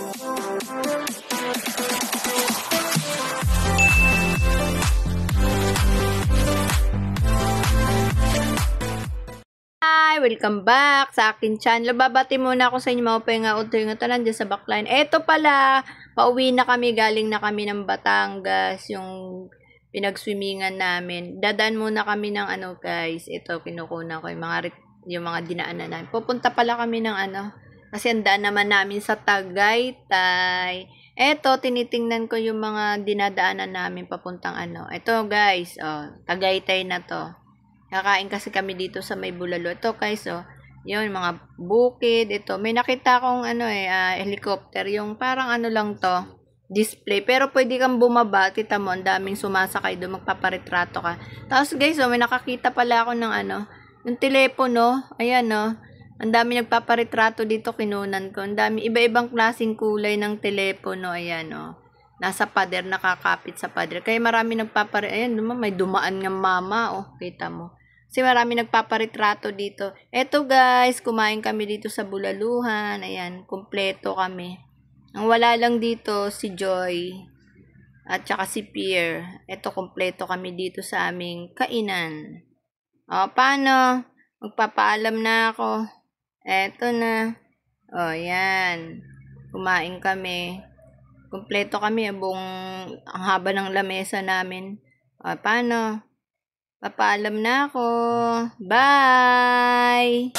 Hi! Welcome back sa akin channel. Babati muna ako sa inyo mga pahinga utoy nga tanan dyan sa backline. Eto pala, pauwi na kami, galing na kami ng Batangas, yung pinagswimmingan namin. Dadaan muna kami ng ano guys, ito kinukunan ko yung mga dinaanan namin. Pupunta pala kami ng ano, kasi ang daan naman namin sa Tagaytay. Eto, tinitingnan ko yung mga dinadaanan namin papuntang ano. Ito guys, oh, Tagaytay na to. Kakain kasi kami dito sa may Bulalo. Ito guys, oh, yun, mga bukid. Ito, may nakita akong ano helicopter. Yung parang ano lang to, display. Pero pwede kang bumaba. Kita mo, ang daming sumasakay doon. Magpaparetrato ka. Tapos guys, oh, may nakakita pala ako ng ano, yung telepono. Ayan, oh. Ang dami nagpaparetrato dito, kinunan ko. Ang dami, iba-ibang klaseng kulay ng telepono. Ayan, oh. Nasa pader, nakakapit sa pader. Kaya marami ayan, may dumaan ng mama, oh, kita mo. Kasi marami nagpaparetrato dito. Eto guys, kumain kami dito sa Bulaluhan. Ayan, kumpleto kami. Ang wala lang dito, si Joy. At saka si Pierre. Eto, kumpleto kami dito sa aming kainan. O, paano? Magpapaalam na ako. Eto na. O, yan. Kumain kami. Kumpleto kami, ang haba ng lamesa namin. O, paano? Papaalam na ako. Bye!